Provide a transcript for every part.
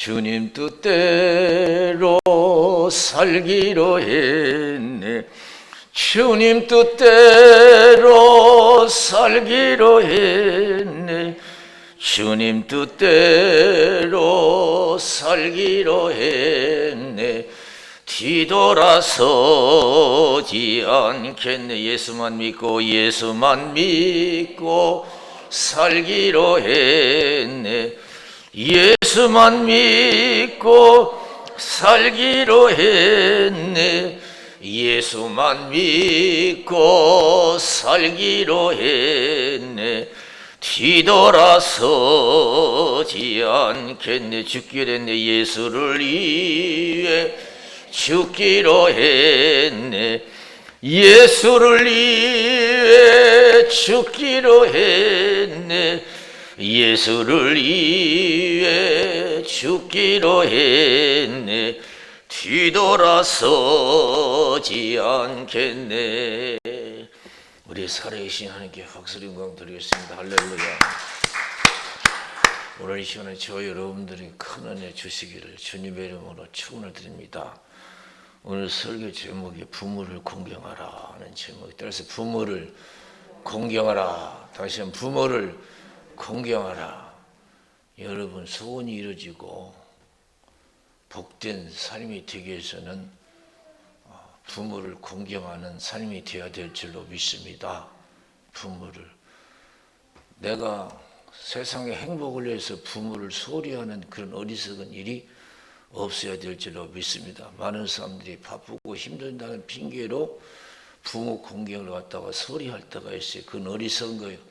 주님 뜻대로 살기로 했네. 주님 뜻대로 살기로 했네. 주님 뜻대로 살기로 했네. 뒤돌아서지 않겠네. 예수만 믿고 살기로 했네. 예수만 믿고 살기로 했네. 예수만 믿고 살기로 했네. 뒤돌아서지 않겠네. 죽기로 했네. 예수를 위해 죽기로 했네. 예수를 위해 죽기로 했네. 예수를 위해 죽기로 했네. 뒤돌아서지 않겠네. 우리 살아계신 하나님께 박수를 영광 드리겠습니다. 할렐루야. 오늘 이 시간에 저 여러분들이 큰 은혜 주시기를 주님의 이름으로 축원을 드립니다. 오늘 설교 제목이 부모를 공경하라 하는 제목이, 따라서 부모를 공경하라. 다시 한번 부모를 공경하라. 여러분 소원이 이루어지고 복된 삶이 되기 위해서는 부모를 공경하는 삶이 되어야 될 줄로 믿습니다. 부모를, 내가 세상의 행복을 위해서 부모를 소홀히 하는 그런 어리석은 일이 없어야 될 줄로 믿습니다. 많은 사람들이 바쁘고 힘든다는 핑계로 부모 공경을 갖다가 소홀히 할 때가 있어요. 그건 어리석은 거예요.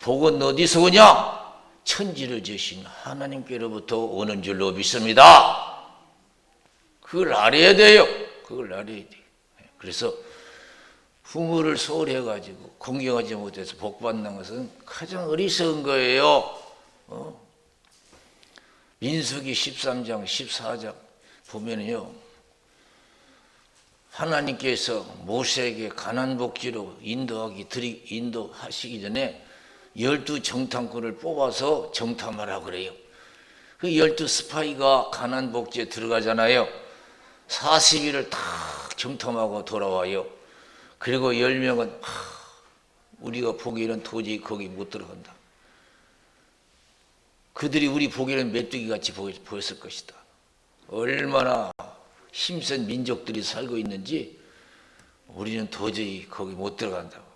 복은 어디서 오냐? 천지를 지으신 하나님께로부터 오는 줄로 믿습니다. 그걸 알아야 돼요. 그걸 알아야 돼요. 그래서 부모를 소홀히 해가지고 공경하지 못해서 복받는 것은 가장 어리석은 거예요. 민수기 13장 14장 보면요, 하나님께서 모세에게 가나안 복지로 인도하시기 전에 12 정탐꾼을 뽑아서 정탐하라 그래요. 그 12 스파이가 가나안 복지에 들어가잖아요. 40일을 다 정탐하고 돌아와요. 그리고 10명은 우리가 보기에는 도저히 거기 못 들어간다. 그들이 우리 보기에는 메뚜기같이 보였을 것이다. 얼마나 힘센 민족들이 살고 있는지 우리는 도저히 거기 못 들어간다고.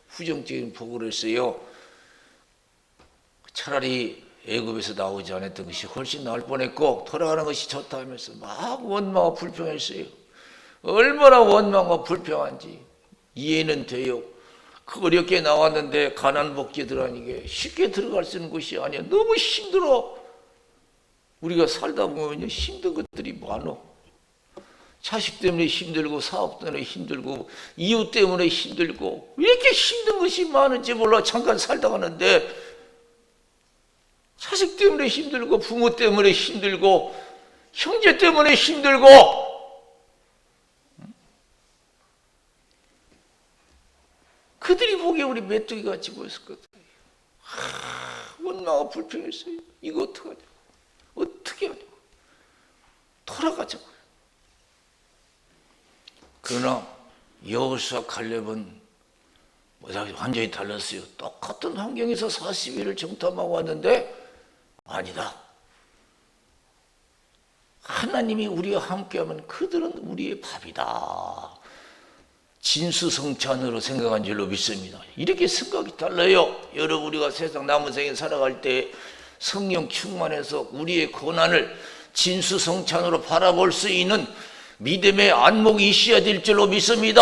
부정적인 보고를 했어요. 차라리 애굽에서 나오지 않았던 것이 훨씬 나을 뻔했고 돌아가는 것이 좋다 하면서 막 원망하고 불평했어요. 얼마나 원망하고 불평한지 이해는 돼요. 그 어렵게 나왔는데 가나안 복지에 들어가는 게 쉽게 들어갈 수 있는 곳이 아니야. 너무 힘들어. 우리가 살다 보면 힘든 것들이 많어. 자식 때문에 힘들고 사업 때문에 힘들고 이웃 때문에 힘들고 왜 이렇게 힘든 것이 많은지 몰라. 잠깐 살다 가는데 자식 때문에 힘들고 부모 때문에 힘들고 형제 때문에 힘들고 그들이 보기에 우리 메뚜기같이 보였었거든. 원망하고 불평했어요. 이거 어떡하냐, 어떻게 하냐, 돌아가자고요. 그러나 여호수아 갈렙은 완전히 달랐어요. 똑같은 환경에서 40일을 정탐하고 왔는데 아니다. 하나님이 우리와 함께하면 그들은 우리의 밥이다. 진수성찬으로 생각한 줄로 믿습니다. 이렇게 생각이 달라요. 여러분, 우리가 세상 남은 생에 살아갈 때 성령 충만해서 우리의 고난을 진수성찬으로 바라볼 수 있는 믿음의 안목이 있어야 될 줄로 믿습니다.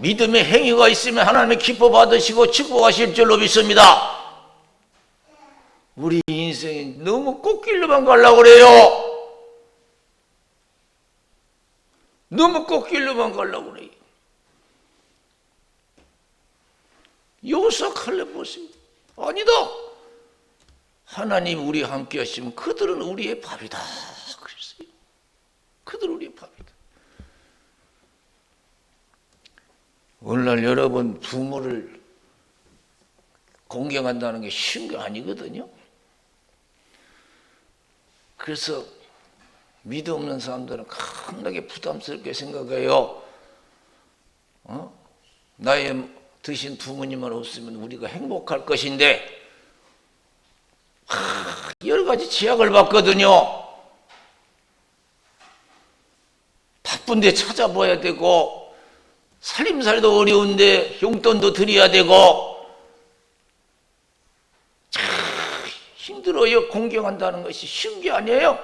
믿음의 행위가 있으면 하나님의 기뻐 받으시고 축복하실 줄로 믿습니다. 우리 인생이 너무 꽃길로만 가려고 그래요. 너무 꽃길로만 가려고 그래요. 여호수아 칼렙 보세요. 아니다. 하나님 우리 함께 하시면 그들은 우리의 밥이다 그랬어요. 그들은 우리의 밥이다. 오늘날 여러분 부모를 공경한다는 게 쉬운 게 아니거든요. 그래서 믿음 없는 사람들은 강하게 부담스럽게 생각해요. 나의 드신 부모님만 없으면 우리가 행복할 것인데 여러 가지 제약을 받거든요. 바쁜데 찾아봐야 되고 살림살이도 어려운데 용돈도 드려야 되고 참 힘들어요. 공경한다는 것이 쉬운 게 아니에요.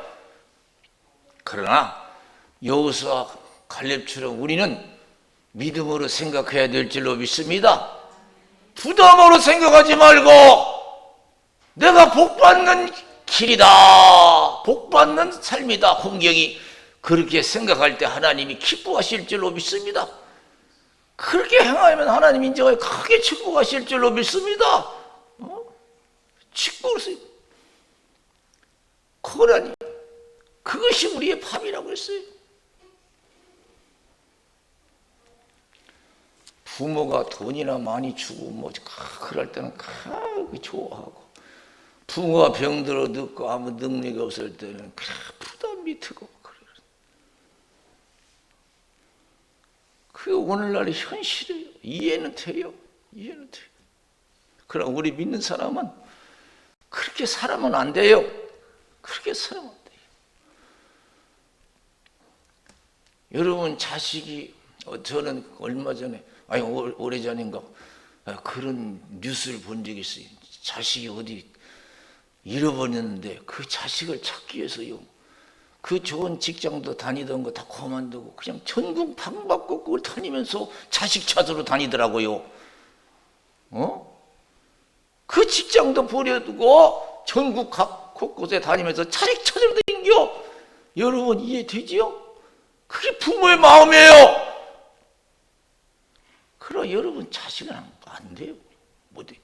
그러나 여호수아 갈렙처럼 우리는 믿음으로 생각해야 될 줄로 믿습니다. 부담으로 생각하지 말고 내가 복받는 길이다, 복받는 삶이다, 공경이 그렇게 생각할 때 하나님이 기뻐하실 줄로 믿습니다. 그렇게 행하면 하나님 인정하여 크게 축복하실 줄로 믿습니다. 축복을 그거라니, 그것이 우리의 밥이라고 했어요. 부모가 돈이나 많이 주고 뭐 그럴 때는 좋아하고, 부모가 병들어 늙고 아무 능력이 없을 때는 부담이 트고 그래요. 그게 오늘날의 현실이에요. 이해는 돼요. 이해는 돼요. 그럼 우리 믿는 사람은 그렇게 살아면 안 돼요. 그렇게 살아면 안 돼요. 여러분 자식이, 저는 얼마 전에 오래전인가 그런 뉴스를 본 적이 있어요. 자식이 어디 잃어버렸는데 그 자식을 찾기 위해서요, 그 좋은 직장도 다니던 거 다 그만두고 그냥 전국 방방곡곡을 다니면서 자식 찾으러 다니더라고요. 그 직장도 버려두고 전국 각 곳곳에 다니면서 자식 찾으러 다니겨. 여러분 이해되지요? 그게 부모의 마음이에요. 그러나 여러분 자식은 안 돼요. 못 돼요.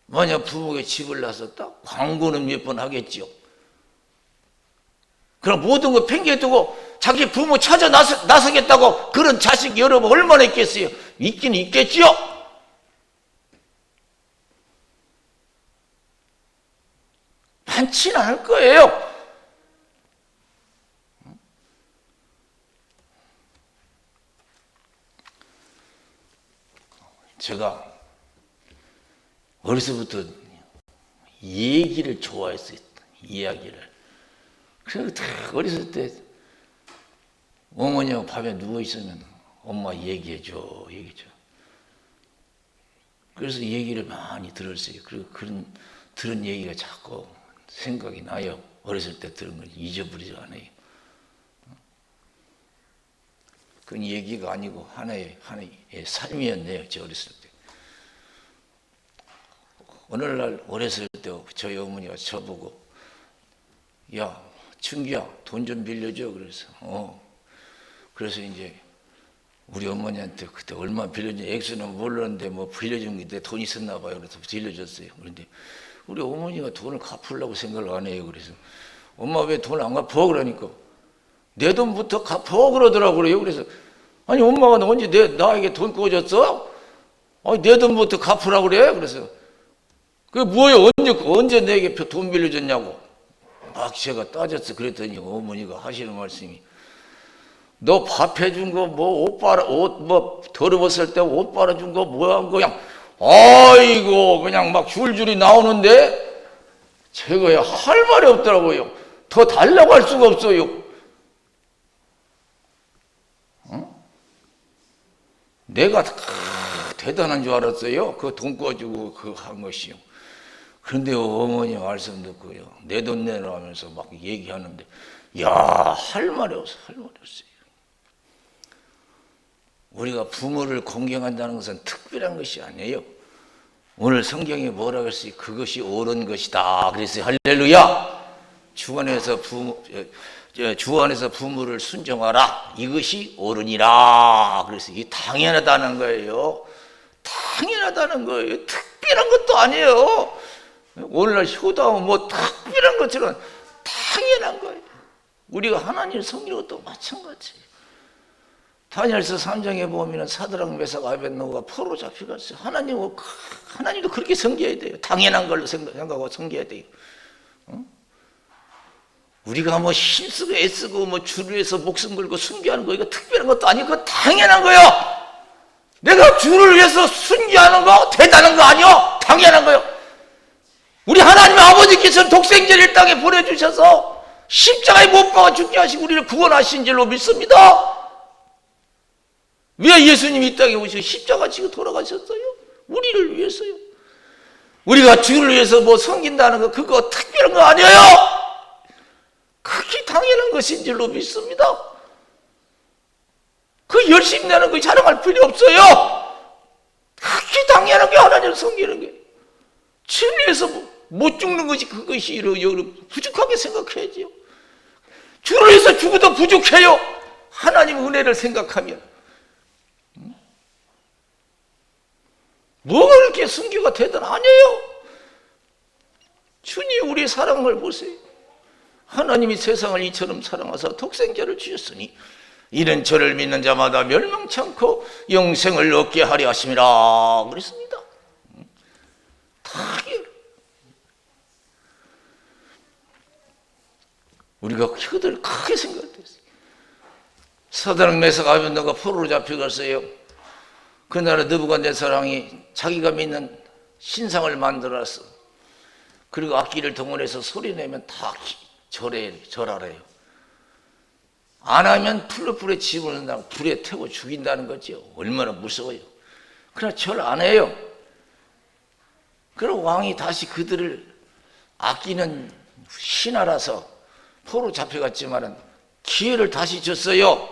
만약 부모가 집을 나섰다? 광고는 몇 번 하겠죠. 그럼 모든 거 팽개두고 자기 부모 찾아 나서겠다고 그런 자식 여러분 얼마나 있겠어요? 있긴 있겠죠. 많지는 않을 거예요. 제가 어려서부터 얘기를 좋아했어요. 이야기를. 그래서 어렸을 때 어머니하고 밤에 누워있으면 엄마 얘기해줘. 그래서 얘기를 많이 들었어요. 그리고 그런 들은 얘기가 자꾸 생각이 나요. 어렸을 때 들은 걸 잊어버리지 않아요. 그건 얘기가 아니고 하나의 삶이었네요. 제 어렸을 때. 오늘날 어렸을 때 저희 어머니가 저보고, 야 충기야 돈 좀 빌려줘. 그래서 이제 우리 어머니한테 그때 얼마 빌려준 액수는 모르는데 뭐 빌려준 게 돈 있었나 봐요. 그래서 빌려줬어요. 그런데 우리 어머니가 돈을 갚으려고 생각을 안 해요. 그래서 엄마 왜 돈 안 갚어? 그러니까 내 돈부터 갚어 그러더라고요. 그래서 아니 엄마가 언제 나에게 돈 꿔줬어? 아니 내 돈부터 갚으라고 그래? 그래서 그게 뭐예요? 언제 내게 돈 빌려줬냐고 막 제가 따졌어. 그랬더니 어머니가 하시는 말씀이, 너 밥 해준 거 뭐 옷 뭐 더러웠을 때 옷 빨아준 거 뭐야 그냥 아이고 그냥 막 줄줄이 나오는데 제가 할 말이 없더라고요. 더 달라고 할 수가 없어요. 내가 대단한 줄 알았어요. 그 돈 꿔주고 그 한 것이요. 그런데 어머니 말씀 듣고요, 내 돈 내놔 하면서 막 얘기하는데 야, 할 말이 없어요. 우리가 부모를 공경한다는 것은 특별한 것이 아니에요. 오늘 성경에 뭐라고 했어요? 그것이 옳은 것이다 그랬어요. 할렐루야. 주 안에서 부모를 순종하라, 이것이 옳으니라 그랬어요. 이게 당연하다는 거예요. 당연하다는 거예요. 특별한 것도 아니에요. 오늘날 효도하면 뭐 특별한 것처럼 당연한 거예요. 우리가 하나님을 섬기는 것도 마찬가지예요. 다니엘서 3장에 보면 사드락 메삭 아벳느고가 포로 잡혀갔어요. 하나님도 그렇게 섬겨야 돼요. 당연한 걸로 생각하고 섬겨야 돼요. 우리가 뭐 힘쓰고 애쓰고 뭐 주를 위해서 목숨 걸고 순교하는 거 이거 특별한 것도 아니고 그거 당연한 거예요. 내가 주를 위해서 순교하는 거 대단한 거 아니요? 당연한 거예요. 우리 하나님 아버지께서는 독생자를 이 땅에 보내주셔서 십자가에 못 박아 죽게 하시고 우리를 구원하신 줄로 믿습니다. 왜 예수님이 이 땅에 오시고 십자가 지고 돌아가셨어요? 우리를 위해서요. 우리가 주를 위해서 뭐 섬긴다는 거 그거 특별한 거 아니에요. 그게 당연한 것인 줄로 믿습니다. 그 열심히 내는 거 자랑할 필요 없어요. 그게 당연한 게 하나님을 섬기는 게. 주를 위해서 못 죽는 것이 그것이 부족하게 생각해야지요. 주를 위해서 죽어도 부족해요. 하나님 은혜를 생각하면. 뭐가 그렇게 순교가 대단하냐요? 주님 우리의 사랑을 보세요. 하나님이 세상을 이처럼 사랑하사 독생자를 주셨으니 이는 저를 믿는 자마다 멸망치 않고 영생을 얻게 하려 하심이라 그랬습니다. 다 우리가 그들 크게 생각했어요. 사드락 메삭 아벤노가 포로로 잡혀갔어요. 그날에 느부갓네살왕이 자기가 믿는 신상을 만들어서 그리고 악기를 동원해서 소리내면 다 절하래요. 안 하면 풀로 집어넣는다고 불에 태워 죽인다는 거죠. 얼마나 무서워요. 그러나 절 안 해요. 그리고 왕이 다시 그들을 아끼는 신하라서 포로 잡혀갔지만은 기회를 다시 줬어요.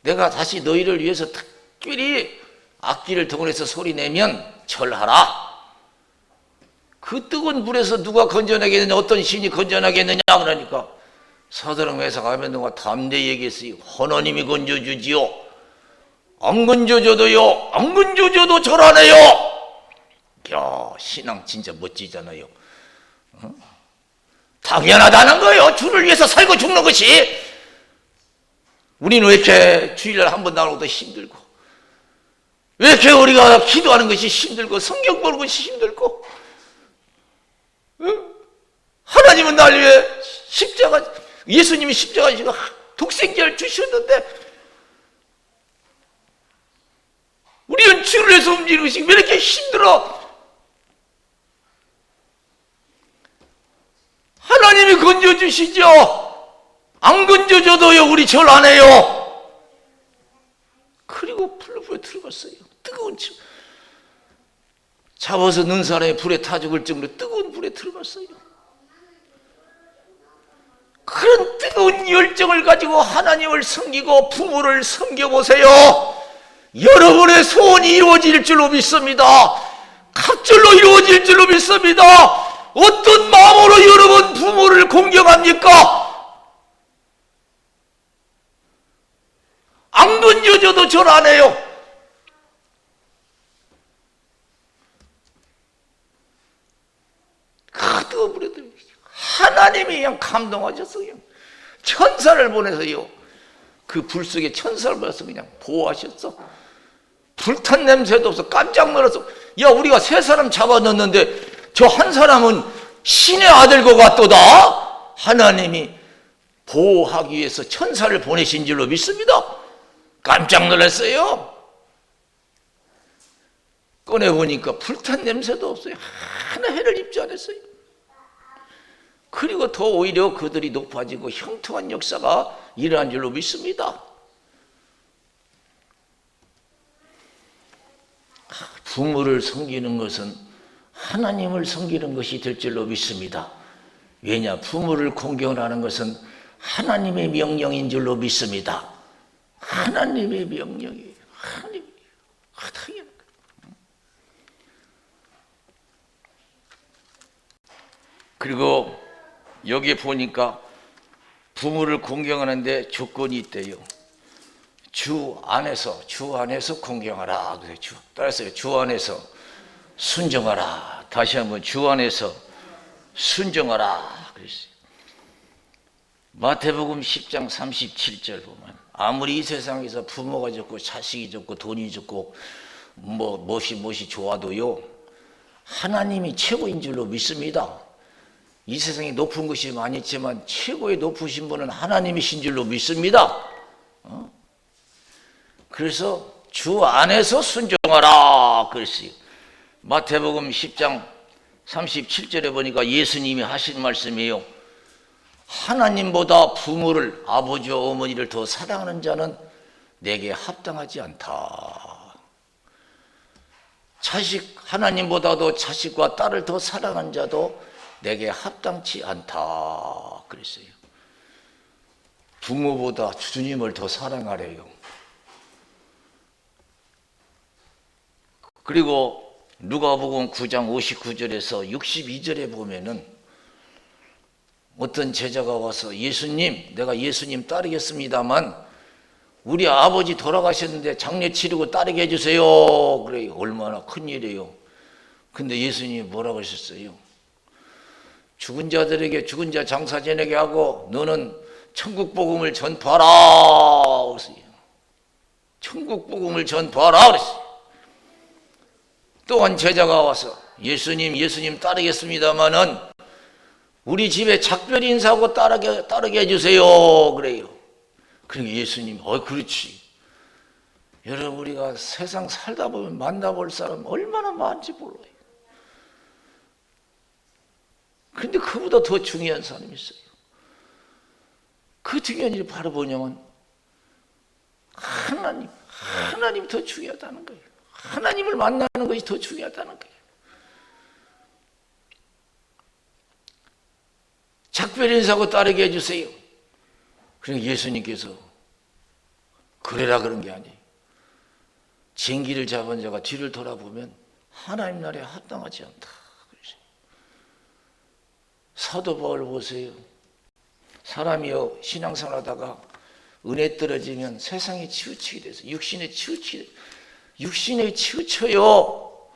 내가 다시 너희를 위해서 특별히 악기를 동원해서 소리내면 절하라. 그 뜨거운 불에서 누가 건져내겠느냐, 어떤 신이 건져내겠느냐 그러니까 사드락 메삭 아벤노가 담대히 얘기했어요. 하나님이 건져주지요. 안 건져줘도요. 안 건져줘도 절하네요. 야, 신앙 진짜 멋지잖아요. 당연하다는 거예요. 주를 위해서 살고 죽는 것이. 우리는 왜 이렇게 주일날 한 번 나오는 것도 힘들고, 왜 이렇게 우리가 기도하는 것이 힘들고 성경 보는 것이 힘들고, 하나님은 날 위해 예수님이 십자가 지고 독생자를 주셨는데 우리는 주를 위해서 움직이는 것이 왜 이렇게 힘들어? 하나님이 건져주시죠. 안 건져줘도요 우리 절 안 해요. 그리고 불에 들어갔어요. 뜨거운 침 잡아서 넣은 사람이 불에 타 죽을 정도로 뜨거운 불에 들어갔어요. 그런 뜨거운 열정을 가지고 하나님을 섬기고 부모를 섬겨보세요. 여러분의 소원이 이루어질 줄로 믿습니다. 갑절로 이루어질 줄로 믿습니다. 어떤 마음으로 여러분 부모를 공경합니까? 안 건져줘도 절 안 해요. 그 뜨거운 불에 들어갔어요. 하나님이 그냥 감동하셨어요. 천사를 보내서요. 그 불 속에 천사를 보내서 그냥 보호하셨어. 불탄 냄새도 없어. 깜짝 놀랐어. 야, 우리가 세 사람 잡아넣었는데 저 한 사람은 신의 아들 것 같도다. 하나님이 보호하기 위해서 천사를 보내신 줄로 믿습니다. 깜짝 놀랐어요. 꺼내보니까 불탄 냄새도 없어요. 하나 해를 입지 않았어요. 그리고 더 오히려 그들이 높아지고 형통한 역사가 일어난 줄로 믿습니다. 부모를 섬기는 것은 하나님을 섬기는 것이 될 줄로 믿습니다. 왜냐? 부모를 공경하는 것은 하나님의 명령인 줄로 믿습니다. 하나님의 명령이에요. 하나님이에요. 당연한 거예요. 그리고 여기에 보니까 부모를 공경하는데 조건이 있대요. 주 안에서 공경하라. 따라서요. 주 안에서 순종하라. 다시 한번 주 안에서 순종하라. 그랬어요. 마태복음 10장 37절 보면 아무리 이 세상에서 부모가 좋고 자식이 좋고 돈이 좋고 무엇이 좋아도요 하나님이 최고인 줄로 믿습니다. 이 세상에 높은 것이 많이 있지만 최고의 높으신 분은 하나님이신 줄로 믿습니다. 그래서 주 안에서 순종하라 그랬어요. 마태복음 10장 37절에 보니까 예수님이 하신 말씀이에요. 하나님보다 부모를, 아버지와 어머니를 더 사랑하는 자는 내게 합당하지 않다. 하나님보다도 자식과 딸을 더 사랑하는 자도 내게 합당치 않다 그랬어요. 부모보다 주님을 더 사랑하래요. 그리고 누가복음 9장 59절에서 62절에 보면은 어떤 제자가 와서 예수님, 내가 예수님 따르겠습니다만 우리 아버지 돌아가셨는데 장례 치르고 따르게 해주세요. 그래요. 얼마나 큰일이에요. 근데 예수님이 뭐라고 하셨어요? 죽은 자들에게 죽은 자 장사 지내게 하고 너는 천국 복음을 전파하라 그랬어요. 천국 복음을 전파하라 그랬어요. 또한 제자가 와서 예수님 따르겠습니다마는 우리 집에 작별 인사하고 따르게 해주세요. 그래요. 그러니까 예수님, 그렇지. 여러분, 우리가 세상 살다 보면 만나볼 사람 얼마나 많은지 몰라요. 그런데 그보다 더 중요한 사람이 있어요. 그 중요한 일이 바로 뭐냐면 하나님이 더 중요하다는 거예요. 하나님을 만나는 것이 더 중요하다는 거예요. 작별 인사하고 따르게 해주세요. 그러니까 예수님께서 그래라 그런 게 아니에요. 쟁기를 잡은 자가 뒤를 돌아보면 하나님 나라에 합당하지 않다. 사도 바울 보세요. 사람이요 신앙생활하다가 은혜 떨어지면 세상에 치우치게 돼서 육신에 치우쳐요.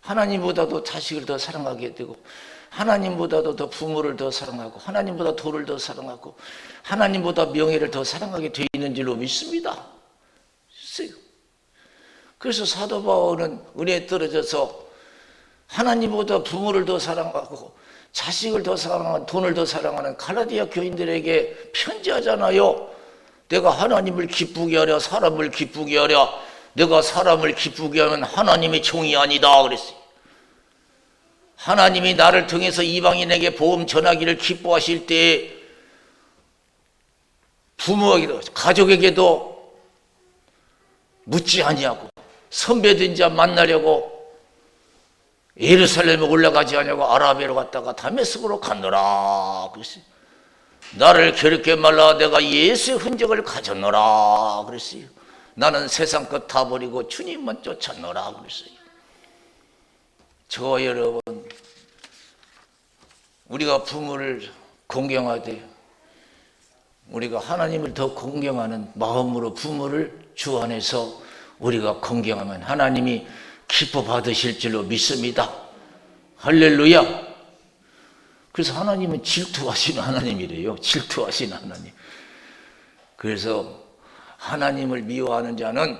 하나님보다도 자식을 더 사랑하게 되고 하나님보다도 더 부모를 더 사랑하고 하나님보다 돈을 더 사랑하고 하나님보다 명예를 더 사랑하게 되어 있는 줄로 믿습니다. 그래서 사도 바울은 은혜에 떨어져서 하나님보다 부모를 더 사랑하고 자식을 더 사랑하는 돈을 더 사랑하는 갈라디아 교인들에게 편지하잖아요. 내가 하나님을 기쁘게 하랴 사람을 기쁘게 하랴 내가 사람을 기쁘게 하면 하나님의 종이 아니다 그랬어요. 하나님이 나를 통해서 이방인에게 복음 전하기를 기뻐하실 때 부모에게도 가족에게도 묻지 아니하고 선배된 자 만나려고 예루살렘에 올라가지 않냐고 아라비아로 갔다가 다메섹으로 갔노라 그랬어요. 나를 괴롭게 말라 내가 예수의 흔적을 가졌노라 그랬어요. 나는 세상 것 다 버리고 주님만 쫓았노라 그랬어요. 저와 여러분, 우리가 부모를 공경하되 우리가 하나님을 더 공경하는 마음으로 부모를 주 안에서 우리가 공경하면 하나님이 기뻐 받으실 줄로 믿습니다. 할렐루야. 그래서 하나님은 질투하시는 하나님이래요. 질투하시는 하나님. 그래서 하나님을 미워하는 자는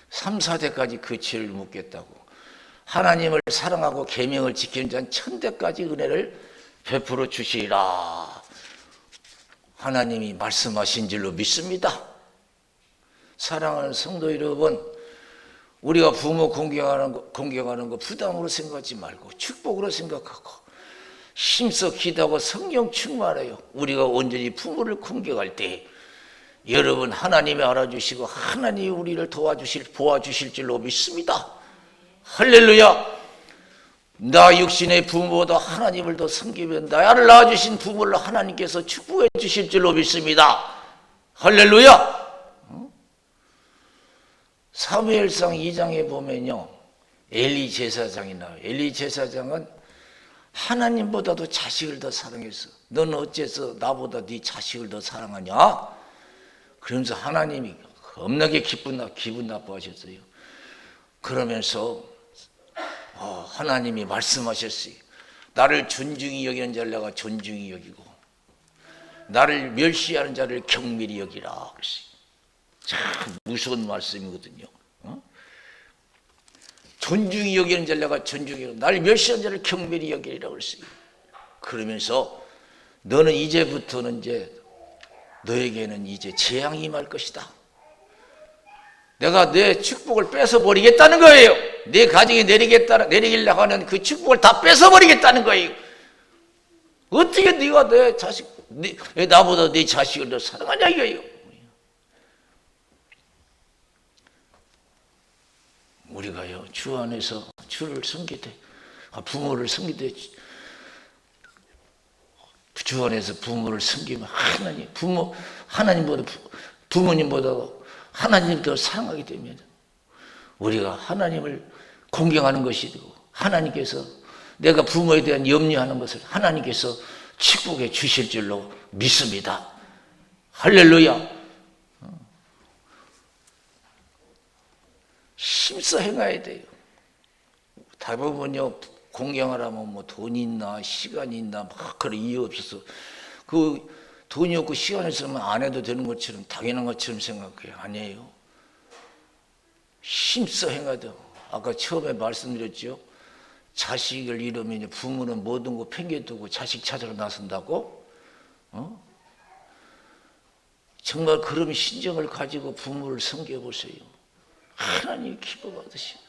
3, 4대까지 그 죄를 묻겠다고, 하나님을 사랑하고 계명을 지키는 자는 1000대까지 은혜를 베풀어 주시리라. 하나님이 말씀하신 줄로 믿습니다. 사랑하는 성도 여러분, 우리가 부모 공경하는 거 부담으로 생각하지 말고 축복으로 생각하고 힘써 기도하고 성령 충만해요. 우리가 온전히 부모를 공경할 때 여러분 하나님이 알아주시고 하나님이 우리를 보아주실 줄로 믿습니다. 할렐루야. 나 육신의 부모보다 하나님을 더 섬기면 나를 낳아주신 부모를 하나님께서 축복해 주실 줄로 믿습니다. 할렐루야. 사무엘상 2장에 보면요 엘리 제사장이 나와요. 엘리 제사장은 하나님보다도 자식을 더 사랑했어. 너는 어째서 나보다 네 자식을 더 사랑하냐? 그러면서 하나님이 겁나게 기분 나빠하셨어요. 그러면서 하나님이 말씀하셨어요. 나를 존중히 여기는 자를 내가 존중히 여기고 나를 멸시하는 자를 경밀히 여기라 그랬어요. 참 무서운 말씀이거든요. 존중히 여기는 자를 내가 존중히 여기고 날 멸시하는 자를 경멸히 여기리라고 했어요. 그러면서 너는 이제부터는 이제 너에게는 이제 재앙이 임할 것이다. 내가 내 축복을 뺏어버리겠다는 거예요. 내 가정에 내리려고 하는 그 축복을 다 뺏어버리겠다는 거예요. 어떻게 네가 내 자식, 나보다 내 자식을 더 사랑하냐 이거예요. 우리가요, 주 안에서 주를 섬기되, 부모를 섬기되, 주 안에서 부모를 섬기면 하나님보다 부모님보다 하나님을 더 사랑하게 되면 우리가 하나님을 공경하는 것이 되고, 하나님께서 내가 부모에 대한 염려하는 것을 하나님께서 축복해 주실 줄로 믿습니다. 할렐루야. 힘써 행해야 돼요. 대부분요, 공경하라면 뭐 돈이 있나 시간이 있나 막 그런 이유 없어서 그 돈이 없고 시간이 있으면 안 해도 되는 것처럼 당연한 것처럼 생각해요. 아니에요. 힘써 행해야 돼요. 아까 처음에 말씀드렸죠. 자식을 잃으면 부모는 모든 거 팽개두고 자식 찾으러 나선다고? 정말 그런 신정을 가지고 부모를 섬겨보세요. 하나님 기뻐 받으시고.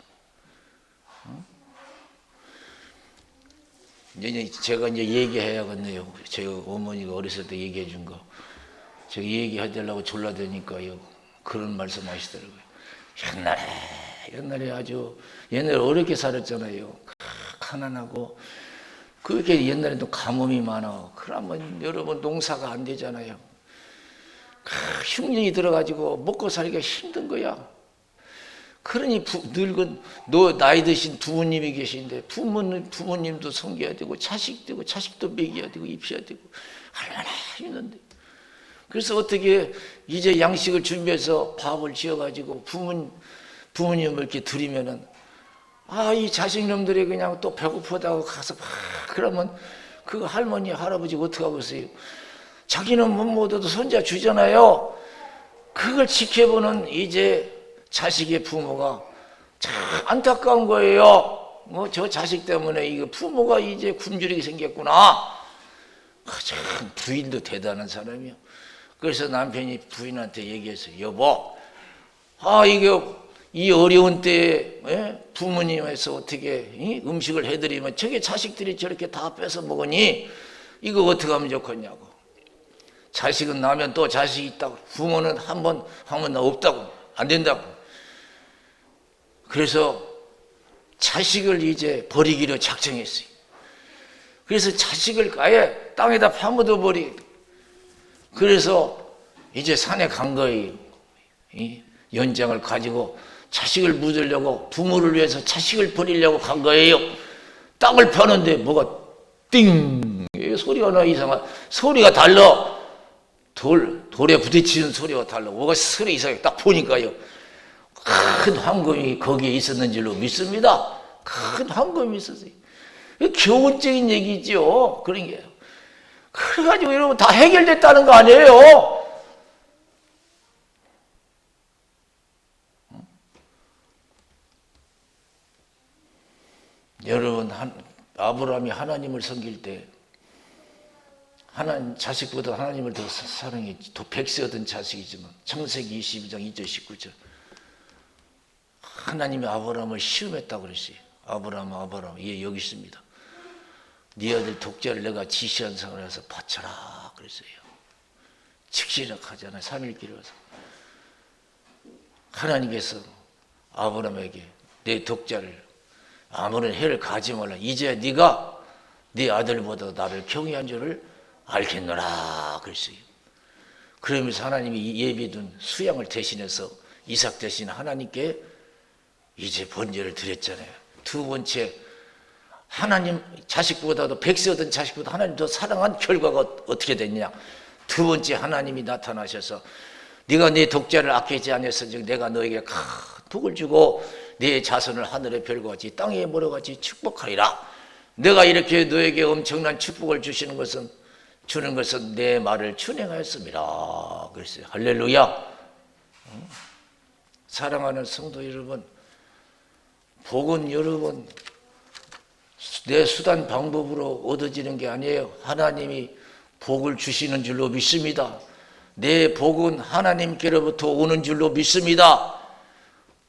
제가 이제 얘기해야겠네요. 제가 어머니가 어렸을 때 얘기해 준 거. 제가 얘기해달라고 졸라대니까요. 그런 말씀 하시더라고요. 옛날에 아주, 옛날에 어렵게 살았잖아요. 가난하고. 그렇게 옛날에도 가뭄이 많아. 그러면 여러분 농사가 안 되잖아요. 흉년이 들어가지고 먹고 살기가 힘든 거야. 그러니 늙은 나이 드신 부모님이 계신데 부모님도 섬겨야 되고 자식도 먹여야 되고 입혀야 되고 얼마나 힘든데. 그래서 어떻게 이제 양식을 준비해서 밥을 지어가지고 부모님을 이렇게 드리면은 이 자식놈들이 그냥 또 배고프다고 가서 그러면 그 할머니 할아버지 어떻게 하겠어요? 자기는 못 얻어도 손자 주잖아요. 그걸 지켜보는 이제 자식의 부모가 참 안타까운 거예요. 저 자식 때문에 이거 부모가 이제 굶주리게 생겼구나. 참 부인도 대단한 사람이요. 그래서 남편이 부인한테 얘기했어요. 여보, 이게 이 어려운 때에 부모님에서 어떻게 음식을 해드리면 저게 자식들이 저렇게 다 뺏어 먹으니 이거 어떻게 하면 좋겠냐고. 자식은 나면 또 자식이 있다고. 부모는 한 번 하면 없다고. 안 된다고. 그래서 자식을 이제 버리기로 작정했어요. 그래서 자식을 아예 땅에다 파묻어 버리. 그래서 이제 산에 간 거예요. 이 연장을 가지고 자식을 묻으려고, 부모를 위해서 자식을 버리려고 간 거예요. 땅을 파는데 뭐가 띵 소리가 나. 이상한 소리가 달라. 돌에 부딪히는 소리가 달라. 뭐가 소리 이상하게 딱 보니까요, 큰 황금이 거기에 있었는 줄로 믿습니다. 큰 황금이 있었어요. 교훈적인 얘기죠. 그런 게. 그래가지고 여러분 다 해결됐다는 거 아니에요? 여러분, 아브라함이 하나님을 섬길 때 자식보다 하나님을 더 사랑했지. 더 백세 얻은 자식이지만 창세기 22장 2절 19절 하나님이 아브라함을 시험했다고 그랬어요. 아브라함 예, 여기 있습니다. 네 아들 독자를 내가 지시한 상을 해서 바쳐라 그랬어요. 즉시나 하잖아요. 3일길에 와서 하나님께서 아브라함에게 내 독자를 아무런 해를 가지 말라. 이제 네가 네 아들보다 나를 경외한 줄을 알겠노라 그랬어요. 그러면서 하나님이 예비둔 수양을 대신해서 이삭 대신 하나님께 이제 번제를 드렸잖아요. 두 번째, 하나님 자식보다도 백세 얻은 자식보다 하나님 더 사랑한 결과가 어떻게 됐냐. 두 번째, 하나님이 나타나셔서 네가 네 독자를 아끼지 않았은즉 내가 너에게 큰 복을 주고 네 자손을 하늘의 별과 같이 땅의 모래와 같이 축복하리라. 내가 이렇게 너에게 엄청난 축복을 주는 것은 내 말을 준행하였습니다. 그랬어요. 할렐루야. 사랑하는 성도 여러분, 복은 여러분 내 수단 방법으로 얻어지는 게 아니에요. 하나님이 복을 주시는 줄로 믿습니다. 내 복은 하나님께로부터 오는 줄로 믿습니다.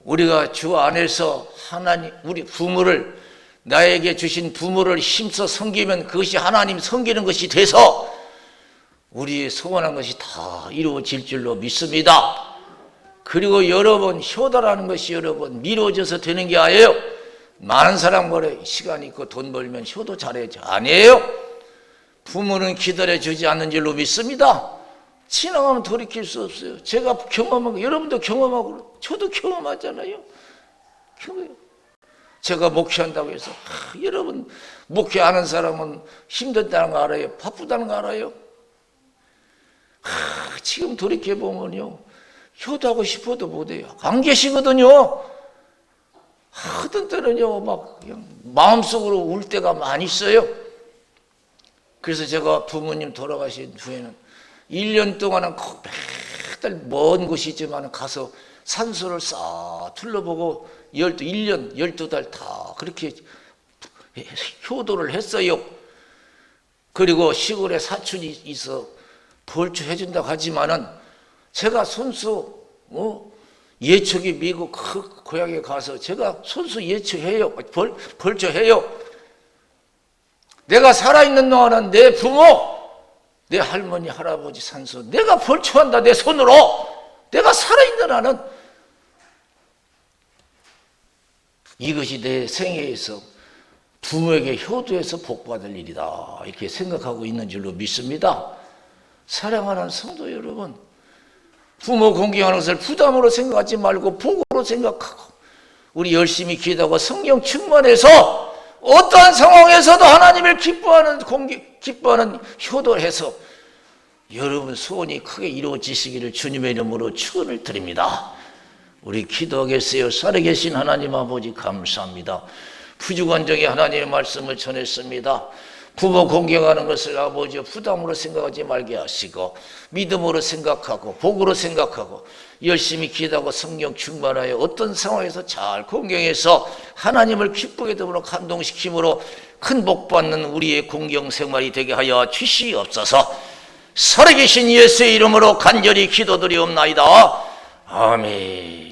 우리가 주 안에서 하나님, 우리 부모를, 나에게 주신 부모를 힘써 섬기면 그것이 하나님 섬기는 것이 돼서 우리의 소원한 것이 다 이루어질 줄로 믿습니다. 그리고 여러분, 효도라는 것이 여러분 미뤄져서 되는 게 아니에요. 많은 사람 말해 시간 있고 돈 벌면 효도 잘해야지. 아니에요. 부모는 기다려주지 않는 줄로 믿습니다. 지나가면 돌이킬 수 없어요. 제가 경험한 거 여러분도 경험하고 저도 경험하잖아요. 제가 목회한다고 해서 여러분 목회하는 사람은 힘들다는 거 알아요? 바쁘다는 거 알아요? 지금 돌이켜보면요 효도하고 싶어도 못해요. 안 계시거든요. 어떤 때는요 막 그냥 마음속으로 울 때가 많이 있어요. 그래서 제가 부모님 돌아가신 후에는 1년 동안은 매달 먼 곳이지만 가서 산소를 싹 둘러보고 1년 12달 다 그렇게 효도를 했어요. 그리고 시골에 사촌이 있어 벌초해 준다고 하지만은 제가 손수 예초기 미국 그 고향에 가서 제가 손수 예초해요. 벌초해요. 내가 살아있는 동안은 내 부모, 내 할머니, 할아버지 산소 내가 벌초한다. 내 손으로. 내가 살아있는 한은 이것이 내 생애에서 부모에게 효도해서 복받을 일이다. 이렇게 생각하고 있는 줄로 믿습니다. 사랑하는 성도 여러분, 부모 공경하는 것을 부담으로 생각하지 말고 복으로 생각하고 우리 열심히 기도하고 성령 충만해서 어떠한 상황에서도 하나님을 기뻐하는 효도를 해서 여러분 소원이 크게 이루어지시기를 주님의 이름으로 축원을 드립니다. 우리 기도하겠어요. 살아계신 하나님 아버지 감사합니다. 부주관정에 하나님의 말씀을 전했습니다. 부모 공경하는 것을 아버지 부담으로 생각하지 말게 하시고 믿음으로 생각하고 복으로 생각하고 열심히 기도하고 성령 충만하여 어떤 상황에서 잘 공경해서 하나님을 기쁘게 더불어 감동시킴으로 큰 복 받는 우리의 공경 생활이 되게 하여 주시옵소서. 살아계신 예수의 이름으로 간절히 기도드리옵나이다. 아멘.